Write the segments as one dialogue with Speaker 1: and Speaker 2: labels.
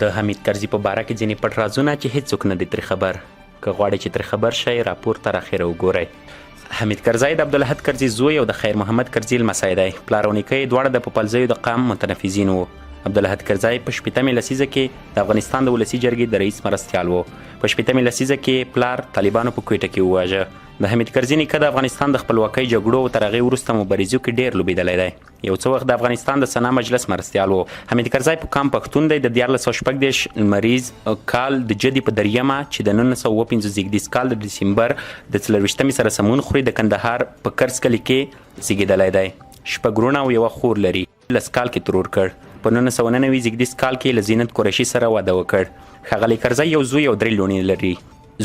Speaker 1: د حمید کرزي په باره کې ځینې پټ رازونه چې هیڅوک نه دی ترې خبر. که غواړئ چې ترې خبر شئ راپور تر اخره وګورئ. حمید کرزی د عبدالاحد کرزي زوی او د خیر محمد کرزي لمسی دی. پلار او نیکه یې دواړه د پوپلزیو د قام متنفذین وو. عبدالاحد کرزی په 80مې لسیزه کې د افغانستان د ولسي جرګې د رئیس مرستیال وو. په 80مې لسیزه کې پلار طالبانو په کویټه کې وواژه. د حمید کرزي نیکه د افغانستان د خپلواکۍ جګړو او تر هغې وروسته مبارزو کې ډېر لوبېدلی دی. یو څه وخت د افغانستان د سنا مجلس مرستیال و. حمید کرزی په قام پښتون دی. د 1436 لمریز کال د جدي په دریمه چې د 1950 زیږدیز کال د ډسمبر د 24مې سره سمون خوري د کندهار په کرز کلي کې زیږېدلی دی. 6 وروڼه او 1 خور لري. 10 کال کې ترور کړ. په 1999 زیږدیز کال کې له زینت قریشي سره واده وکړ. ښاغلی کرزی یو زوی او 3 لوڼې لري.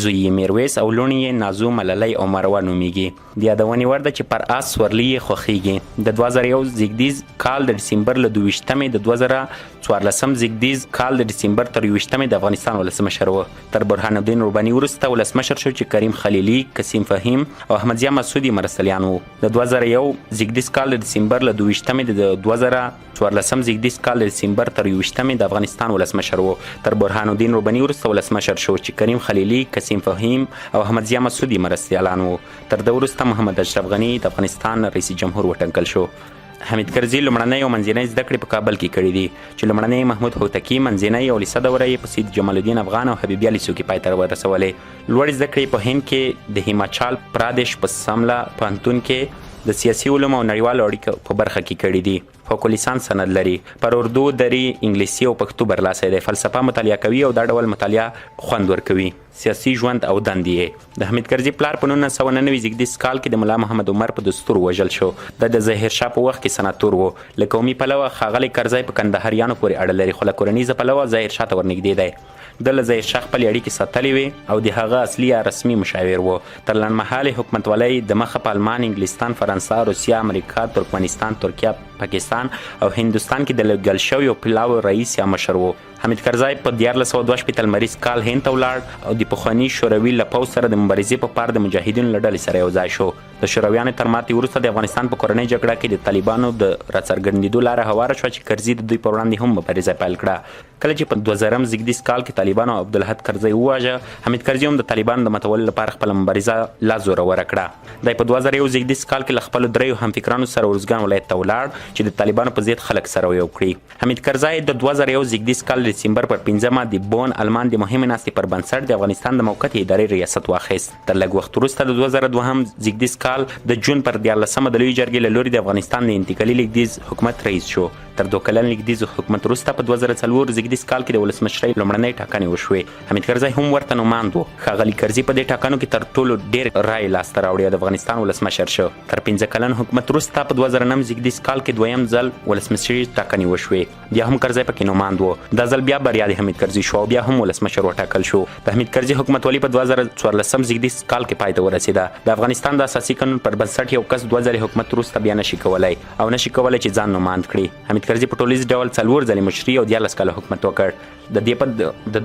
Speaker 1: زوی یې میرویس او لوڼې یې نازو، مللی او مروه نومیږي. د یادونې وړ ده چې پر آس سورلي یې خوښیږي. د 2001 زیږدیز کال د ډسمبر له 22مې د 2014 زیږدیز کال د ډسمبر تر 20مې د افغانستان ولسمشر و. تر برهان الدین رباني وروسته ولسمشر شو چې کریم خلیلي، قسیم فهیم او احمدضیاء مسعودي مرستیالان وو. د 2001 زیږدیز کال د ډسمبر له 22مې د 2014 زیږدیز کال د ډسمبر تر 20مې د افغانستان ولسمشر و. تر برهان الدین رباني وروسته ولسمشر شو چې کریم خلیلي، قسیم فهیم او احمدضیاء مسعودي مرستیالان وو. تر ده وروسته محمد اشرف غني د افغانستان رئیس جمهور وټاکل شو. حمید کرزي لومړنۍ او منځنۍ زده کړې په کابل کې کړې دي چې لومړنۍ محمود هوتکي، منځنۍ او لیسه دوره یې په سید جمال الدین افغان او حبیبي علي سوکي پای ته ورسولې. لوړې زده کړې په هند کې د هیماچال پرادیش په سملا پوهنتون کې د سیاسي علومو او نړیوالو اړیکو په برخه کې کړي دي. فوق لیسانس سند لري. پر اردو، دری، انګلیسي او پښتو برلاسی دی. فلسفه مطالعه کوي او دا ډول مطالعه خوند ورکوي. سیاسي ژوند او دندې یې. د حمید کرزي پلار په 1999 زیږدیز کال کې د ملا محمد عمر په دستور وژل شو. د ظاهرشاه په وخت کې سناتور و. له قومي پلوه ښاغلی کرزی په کندهاریانو پورې اړه لري، خو له کورنیزه پلوه ظاهرشاه ته ورنږدې دی. د له ظاهرشاه خپلې اړیکې ساتلې وې او د هغه اصلي یا رسمي مشاور و. تر لنډمهالې حکومتولۍ د مخه په المان، انګلستان، فرانسه، روسیه، امریکا، ترکمنستان، ترکیه، پاکستان او هندوستان کې د لېږل شویو پلاوو رئیس یا مشر و. حمید کرزی په 1462 لمریز کال هند ته ولاړ او د پخواني شوروي له پوځ سره د مبارزې په پار د مجاهدینو له ډلې سره یو ځای شو. د شورویانو تر ماتې وروسته د افغانستان په کورنۍ جګړه کې د طالبانو د راڅرګندېدو لاره هواره شوه چې کرزي د دوی پر وړاندې هم مبارزه پیل کړه. کله چې په 2000 زیږدیز کال کې طالبانو عبدالاحد کرزی وواژه، حمید کرزي هم د طالبانو د ماتولو لپاره خپله مبارزه لا زوروره کړه. دی په 2001 زیږدیز کال کې له خپلو 3 همفکرانو سره ارزګان ولایت ته ولاړ چې د طالبانو په ضد خلک سره یو کړي. حمید کرزی د 2001 زیږدیز کال د ډسمبر پر 15 د بون المان د مهمې ناستې پر بنسټ د افغانستان د موقتې ادارې ریاست واخیست. تر لږ وخت وروسته د 2002 زیږدیز کال د جون پر 14مه د لویې جرګې له لوري د افغانستان د انتقالي لیکدیز حکومت رئیس شو. تر 2 کلن لیکدیز حکومت وروسته په 2004 زیږدیز کال کې د ولسمشرۍ لومړنۍ ټاکنې وشوې. حمید کرزی هم ورته نوماند و. ښاغلی کرزي په دې ټاکنو کې تر ټولو ډېر رایې لاسته راوړې او د افغانستان ولسمشر شو. تر 15 کلن حکومت وروسته په 2009 زیږدیز کال کې دویم ځل ولسمشرۍ ټاکنې وشوې. بیا هم کرزی پکې نوماند و. دا ځل بیا بریا د حمید کرزي شو او بیا هم ولسمشر وټاکل شو. د حمید کرزي حکومتولي په 2014 زیږدیز کال کې پای ته ورسېده. د افغانستان د اساسي قانون پر بنسټ یو کس 2 ځلې حکومت وروسته بیا نشي کولی او نشي کولی چې ځان نوماند کړي. حمید کرزي په ټولیز ډول 4 ځلې مشري او 14 کاله حکومت وکړ. د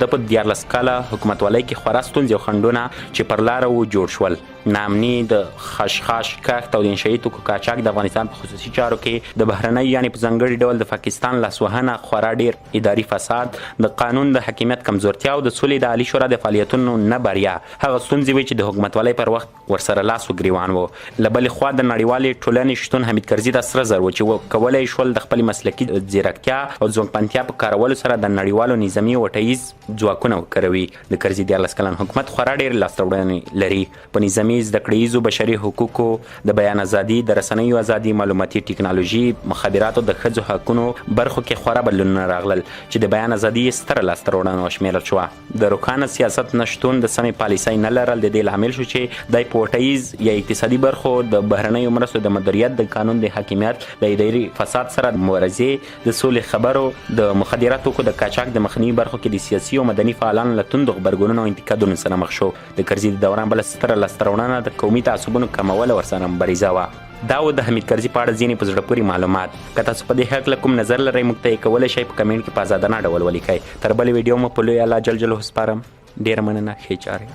Speaker 1: ده په 14 کاله حکومتولۍ کې خورا ستونزې او خنډونه چې پر لاره و جوړ شول. ناامني، د خشخاش، کښت او د انشایي توکو قاچاق، د افغانستان په خصوصي چارو کې د بهرنۍ یعنې په ځانګړي ډول د پاکستان لاسوهنه، خورا ډېر اداري فساد، د قانون د حاکمیت کمزورتیا او د سولې د عالي شورا د فعالیتونو نه بریا هغه ستونزې وې چې د حکومتولۍ پر وخت ورسره لاس و ګریوان و. له بلې خوا د نړیوالې ټولنې شتون حمید کرزي د سره زر و چې کولی شول د خپلې مسلکي ځیرکتیا او ځواکمنتیا په کارولو سره د نړیوالو نظامي او ټیز ځواکونه وکاروي. د کرزي 14 کلن حکومت خورا ډېر لاسته راوړنې لري په نظامي، زده کړیزو، بشري حقوقو، د بیان ازادي، د رسنیو ازادي، معلوماتي ټکنالوژي، مخابراتو، د ښځو حقونو برخو کې خورا بدلونونه راغلل چې د بیان ازادي یې ستره لاسته راوړنه وشمېرل شوه. د روښانه سیاست نشتون، د سمې پالیسۍ نه لرل د دې لامل شو چې دی په وټیز یا اقتصادي برخو، د بهرنیو مرستو د مدیریت، د قانون د حاکمیت، د اداري فساد سره د مبارزې، د سولې خبرو، د مخدره توکو د قاچاق د مخنیوي برخو کې د سیاسي او مدني فعالانو له توندو غبرګونونو او انتقادونو سره مخ شو. د کرزي د دوران بله ستره لاسته راوړنه د قومي تعصبونو کمول او ورسره مبارزه وه. دا و د حمید کرزي په اړه ځینې په زړه پورې معلومات. که تاسو په دې هکله کوم نظر لرئ موږ ته یې کولی شئ په کمنټ کې په ازادانه ډول ولیکئ. تر بلې ویډیو مو په لوی الله جل جلاله سپارم. ډېره مننه. ښې چارې.